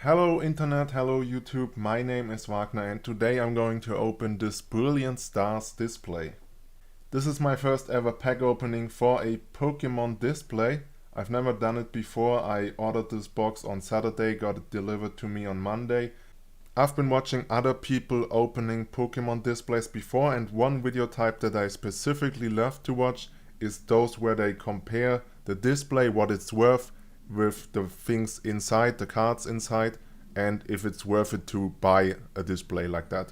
Hello Internet, hello YouTube, my name is Wagner and today I'm going to open this Brilliant Stars display. This is my first ever pack opening for a Pokemon display. I've never done it before. I ordered this box on Saturday, got it delivered to me on Monday. I've been watching other people opening Pokemon displays before, and one video type that I specifically love to watch is those where they compare the display, what it's worth, with the things inside, the cards inside, and if it's worth it to buy a display like that.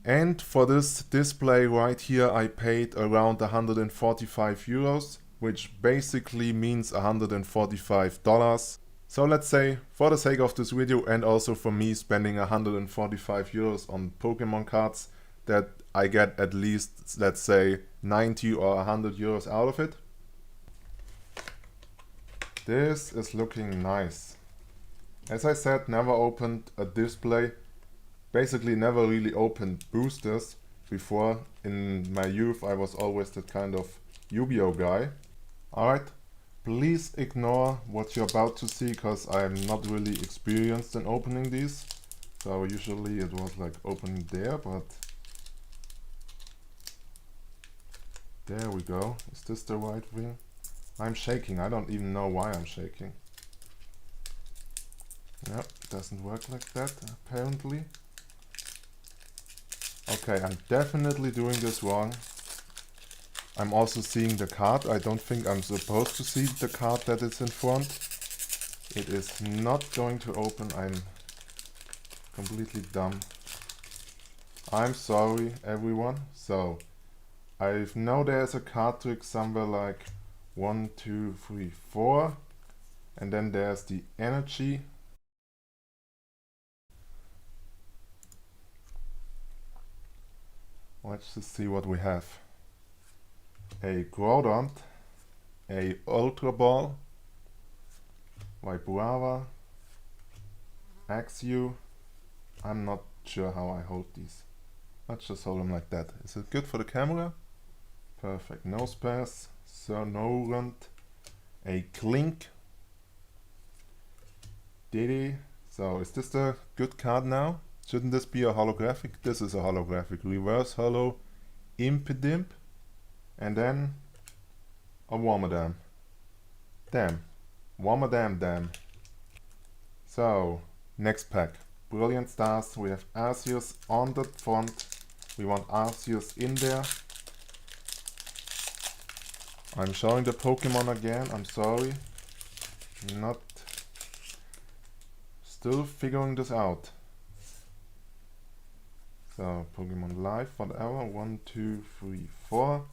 And for this display right here I paid around 145 euros, which basically means $145. So let's say, for the sake of this video and also for me spending 145 euros on Pokemon cards, that I get at least, let's say, 90 or 100 euros out of it. This is looking nice. As I said, never opened a display, basically never really opened boosters before. In my youth I was always that kind of Yu-Gi-Oh guy. Alright, please ignore what you're about to see because I'm not really experienced in opening these. So usually it was like opening there, but there we go. Is this the right thing? I'm shaking, I don't even know why I'm shaking. Yep, doesn't work like that, apparently. Okay, I'm definitely doing this wrong. I'm also seeing the card. I don't think I'm supposed to see the card that is in front. It is not going to open, I'm completely dumb. I'm sorry, everyone. So, I know there's a card trick somewhere like 1, 2, 3, 4, and then there's the energy. Let's just see what we have. A Groudon, a Ultra Ball, Vibrava, Axew. I'm not sure how I hold these. Let's just hold them like that. Is it good for the camera? Perfect. Nosepass, Cernorant, a Clink, Didn. So is this the good card now? Shouldn't this be a holographic? This is a holographic. Reverse holo, Impidimp, and then a Wormadam. Damn. Wormadam damn. So, next pack. Brilliant Stars. We have Arceus on the front. We want Arceus in there. I'm showing the Pokemon again, I'm sorry. Not still figuring this out. So Pokemon Live, whatever. 1, 2, 3, 4.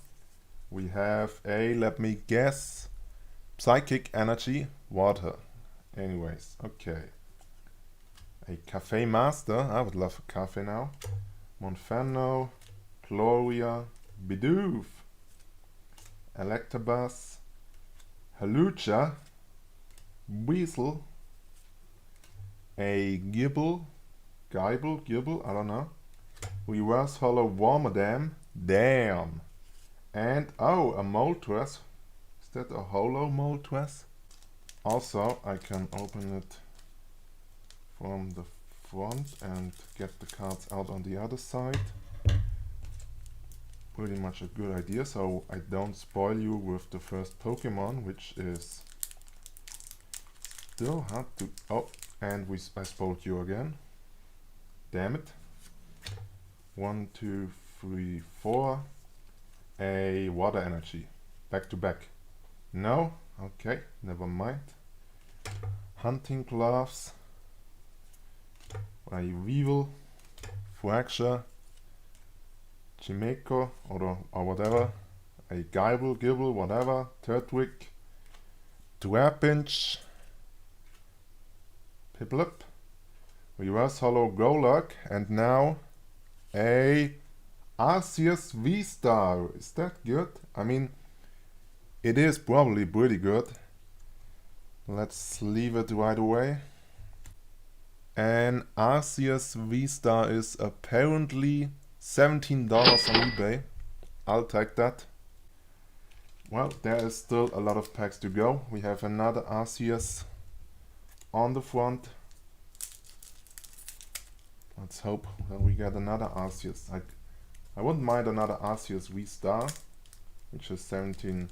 We have a, let me guess, Psychic Energy, Water. Anyways, okay. A Cafe Master, I would love a Cafe now. Monferno, Gloria, Bidoof, Electabuzz, Halucha, Weasel, a Gibble, I don't know. Reverse Holo Wormadam, damn. And oh, a Moltres. Is that a Holo Moltres? Also, I can open it from the front and get the cards out on the other side. Pretty much a good idea, so I don't spoil you with the first Pokemon, which is still hard to... Oh, and I spoiled you again. Damn it. 1, 2, 3, 4. A Water Energy. Back to back. No? Okay, never mind. Hunting Gloves. A Weevil. Fracture. Chimeco or whatever, a Gibble, whatever, Turtwig, Trapinch, Piplup, Reverse Holo Golurk, and now a Arceus V-Star. Is that good? I mean, it is probably pretty good. Let's leave it right away. And Arceus V-Star is apparently $17 on eBay. I'll take that. Well, there is still a lot of packs to go. We have another Arceus on the front. Let's hope that we get another Arceus. I wouldn't mind another Arceus V-Star, which is $17.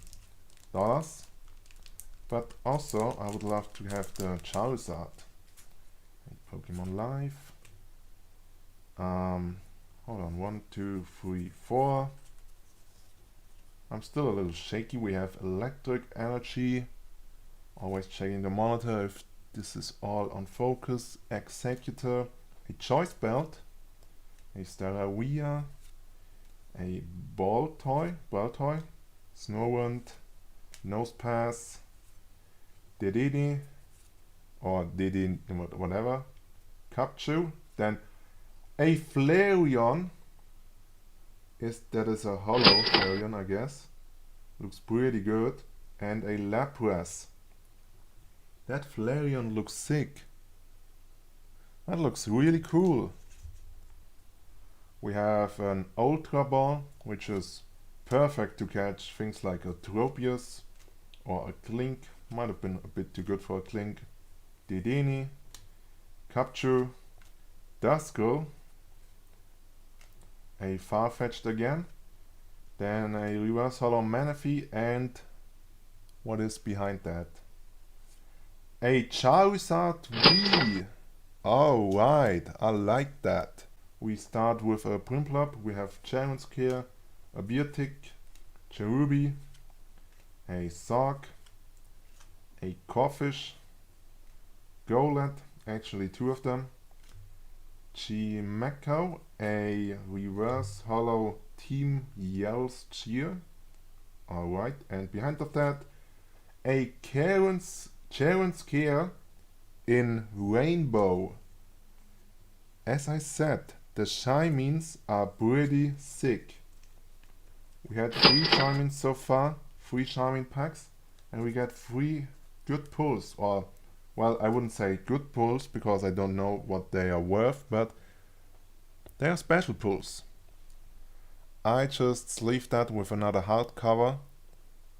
But also, I would love to have the Charizard. Pokemon Live. Hold on, 1, 2, 3, 4. I'm still a little shaky. We have Electric Energy. Always checking the monitor if this is all on focus. Executor. A Choice Belt. A Staravia. A Baltoy. Snorunt. Nosepass. Didn, or Didin, whatever. Capture. Then a Flareon. That is a hollow Flareon, I guess. Looks pretty good. And a Lapras. That Flareon looks sick. That looks really cool. We have an Ultra Ball, which is perfect to catch things like a Tropius or a Clink. Might have been a bit too good for a Clink. Didini, Capture, Duskull, a Farfetch'd again, then a Reverse Hollow Manaphy, and what is behind that? A Charizard V! Alright, I like that. We start with a Prinplup, we have Charonscare, a Beartic, Cherubi, a Sork, a Corphish, Golett, actually two of them, Chimecho, a Reverse Hollow Team Yell's Cheer, alright, and behind of that, a Charonscare in Rainbow. As I said, the Shymins are pretty sick. We had 3 Shymins so far, 3 Shymine packs, and we got 3 good pulls, or, well, I wouldn't say good pulls because I don't know what they are worth, but they are special pulls. I just sleeved that with another hardcover.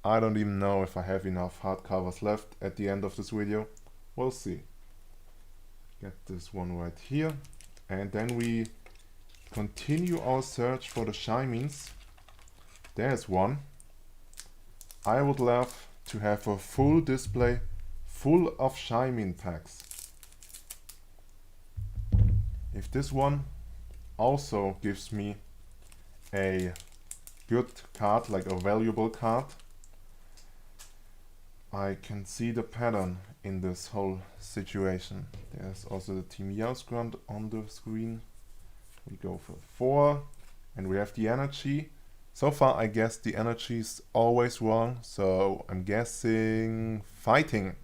I don't even know if I have enough hardcovers left at the end of this video. We'll see. Get this one right here, and then we continue our search for the Shymins. There's one. I would love to have a full display full of Shymine packs. If this one also gives me a good card, like a valuable card, I can see the pattern in this whole situation. There's also the Team Yellsgrunt on the screen. We go for 4, and we have the energy. So far I guess the energy is always wrong, so I'm guessing fighting.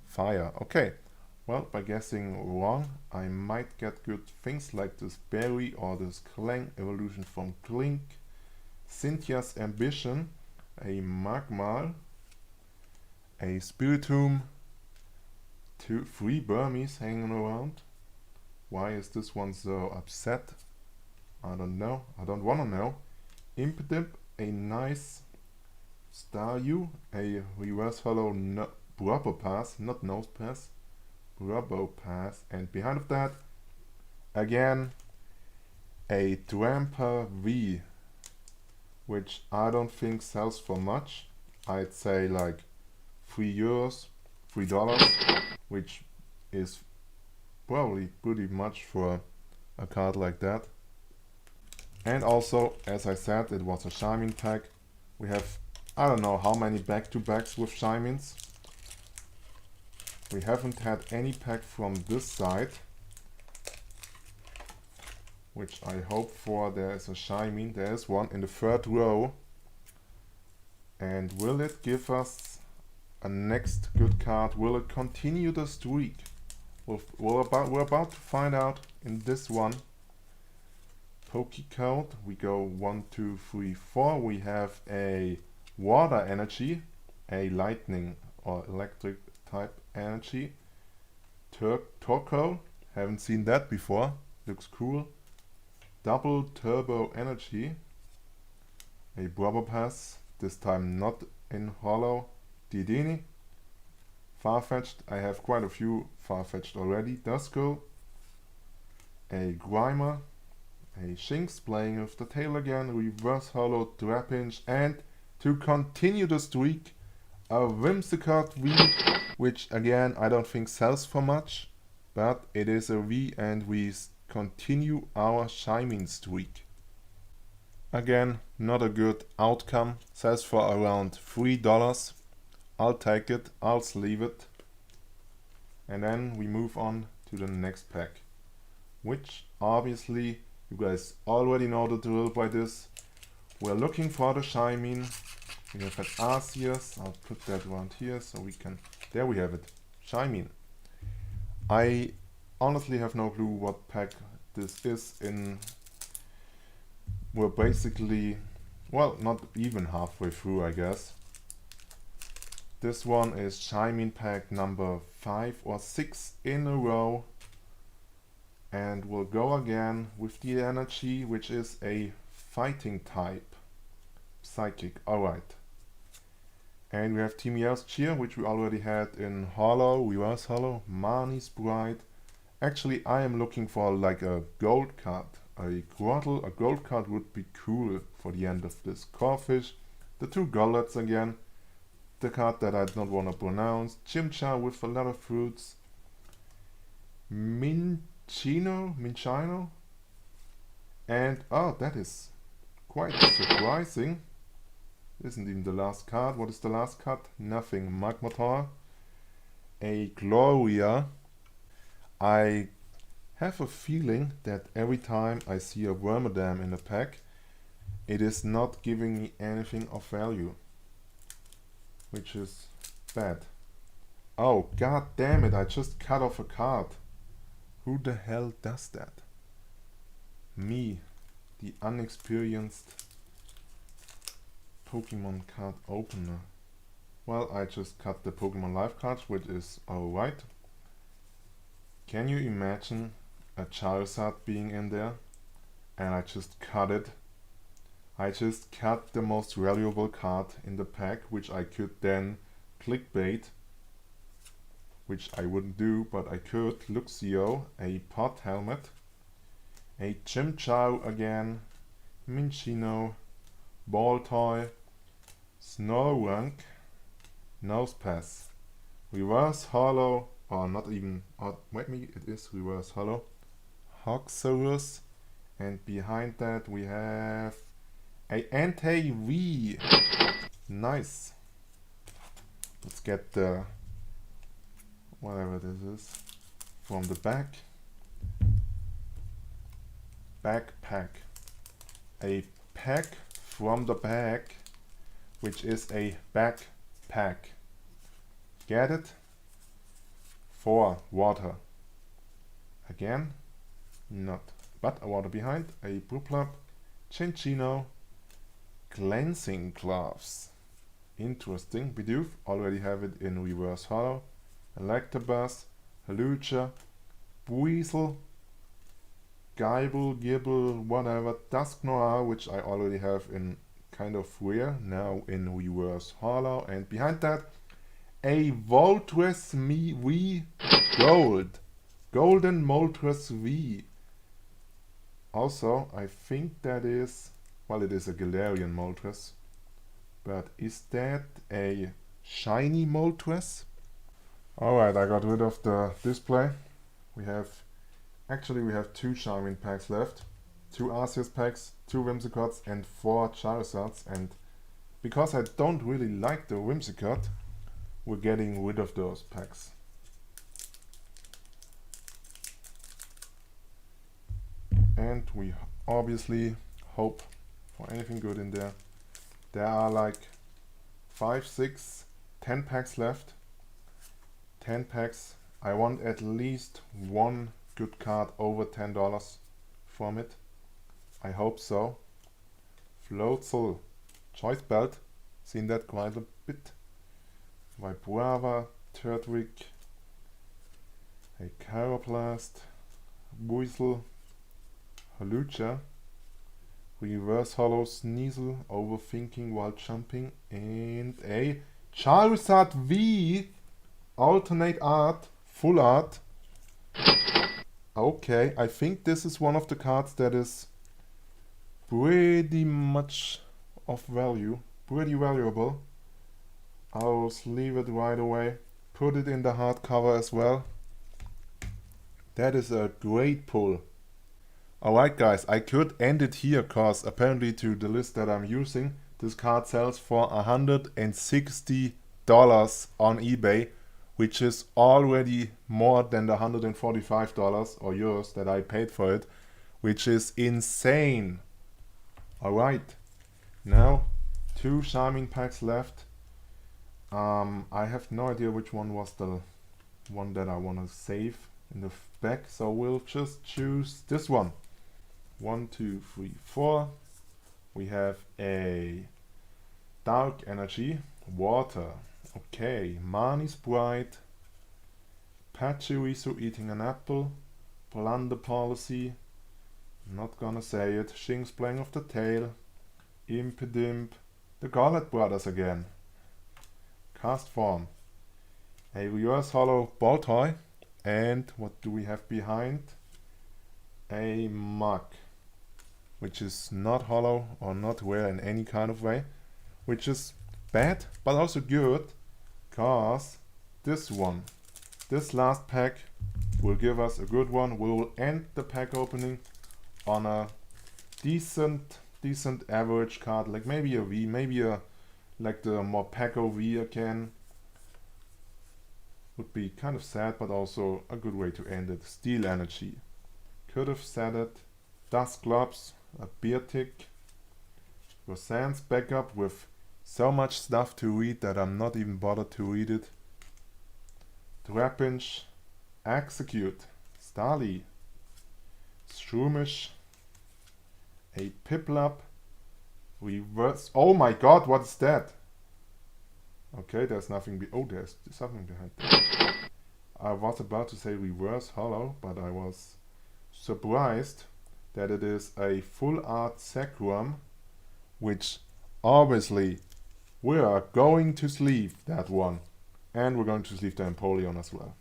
Fire, okay. Well, by guessing wrong, I might get good things like this Berry or this Clang evolution from Clink, Cynthia's Ambition, a Magmar, a Spiritomb, 3 Burmese hanging around. Why is this one so upset? I don't know. I don't wanna know. Impidimp, a nice Staryu, a Reverse Hollow Probopass, not Nosepass, Probopass, and behind of that, again, a Drampa V, which I don't think sells for much. I'd say like €3, $3, which is probably pretty much for a card like that. And also, as I said, it was a Shymine pack. We have, I don't know how many back-to-backs with Shymines. We haven't had any pack from this side, which I hope for. There is a Shymine, there is one in the 3rd row. And will it give us a next good card? Will it continue the streak? We're about to find out in this one. Pokecode, we go 1, 2, 3, 4. We have a Water Energy, a Lightning or Electric type Energy. Torkoal, haven't seen that before, looks cool. Double Turbo Energy, a Probopass, this time not in Hollow. Didini, Farfetch'd, I have quite a few Farfetch'd already. Duskull, a Grimer, a Shinx playing with the tail again, reverse holo, Trapinch, and to continue the streak, a Whimsicott V, which again I don't think sells for much, but it is a V and we continue our Shymine streak. Again, not a good outcome, sells for around $3. I'll take it, I'll sleeve it. And then we move on to the next pack, which obviously you guys already know the drill by this. We're looking for the Shymine. We have an Arceus. I'll put that around here so we can... There we have it. Shymine. I honestly have no clue what pack this is in. We're basically, well, not even halfway through, I guess. This one is Shymine pack number 5 or 6 in a row. And we'll go again with the energy, which is a fighting type. Psychic, alright. And we have Team Yell's Cheer, which we already had in Holo, Reverse Holo, Marnie Sprite. Actually, I am looking for like a gold card. A Grottle, a gold card would be cool for the end of this Corphish. The 2 Gollets again. The card that I don't want to pronounce. Chimchar with a lot of fruits. Minchino? And, oh, that is quite surprising. Isn't even the last card. What is the last card? Nothing. Magmotor. A Gloria. I have a feeling that every time I see a Wormadam in a pack, it is not giving me anything of value. Which is bad. Oh, god damn it, I just cut off a card. Who the hell does that? Me, the unexperienced Pokemon card opener. Well, I just cut the Pokemon Life cards, which is alright. Can you imagine a Charizard being in there? And I just cut it. I just cut the most valuable card in the pack, which I could then clickbait. Which I wouldn't do, but I could. Luxio, a Pot Helmet, a Chimchar again, Minchino, Baltoy, Snorunt, Nosepass, Reverse Holo, or not even, or maybe it is Reverse Holo, Hoxorus, and behind that we have a Entei-V. Nice. Let's get the whatever this is from the back. Backpack. A pack from the back, which is a backpack. Get it? For water. Again, not. But a water behind. A Purplup, Cinccino, Cleansing Gloves. Interesting. Bidoof, already have it in Reverse Holo. Electabuzz, Halucha, Buizel, Gibble, whatever, Dusknoir, which I already have in kind of rare, now in Reverse Holo, and behind that, a Moltres V Gold. Golden Moltres V. Also, I think that is, well, it is a Galarian Moltres, but is that a shiny Moltres? Alright, I got rid of the display. We have 2 Shymine packs left, 2 Arceus packs, 2 Whimsicots and 4 Charizards, and because I don't really like the Whimsicott, we're getting rid of those packs. And we obviously hope for anything good in there. There are like 5, 6, 10 packs left. 10 packs. I want at least one good card over $10 from it. I hope so. Floatzel, Choice Belt, seen that quite a bit. Vibrava, Turtwig, a Carablast, Buizel, Halucha, Reverse Holo Sneasel, Overthinking while jumping, and a Charizard V, alternate art, full art. Okay, I think this is one of the cards that is pretty much of value, pretty valuable. I'll sleeve it right away, put it in the hardcover as well. That is a great pull. Alright guys, I could end it here cause apparently to the list that I'm using, this card sells for $160 on eBay, which is already more than the $145 or euros that I paid for it, which is insane. Alright, now 2 Charming packs left. I have no idea which one was the one that I want to save in the back, so we'll just choose this one. 1, 2, 3, 4. We have a Dark Energy, Water. Okay, Mani's Bright, Pachirisu eating an apple, Plunder Policy, not gonna say it, Shing's playing of the tail, Impidimp, the Gauntlet Brothers again, Cast Form, a reverse hollow ball toy, and what do we have behind? A mug, which is not hollow or not rare in any kind of way, which is bad but also good, cause this last pack will give us a good one. We will end the pack opening on a decent average card, like maybe a V, maybe a like the more Paco V again. Would be kind of sad, but also a good way to end it. Steel Energy, could have said it. Dust Gloves, a Beer Tick, Roseanne's backup with so much stuff to read that I'm not even bothered to read it. Trapinch, Execute, Starly, Shroomish, a Piplup, Reverse. Oh my god, what is that? Okay, there's nothing. Oh, there's something behind that. I was about to say Reverse Hollow, but I was surprised that it is a full art Sacrum, which obviously we are going to sleeve that one, and we're going to sleeve the Empoleon as well.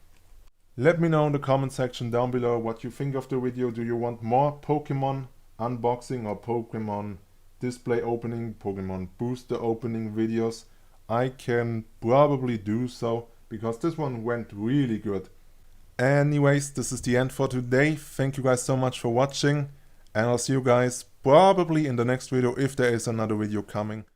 Let me know in the comment section down below what you think of the video. Do you want more Pokemon unboxing or Pokemon display opening, Pokemon booster opening videos? I can probably do so, because this one went really good. Anyways, this is the end for today. Thank you guys so much for watching, and I'll see you guys probably in the next video if there is another video coming.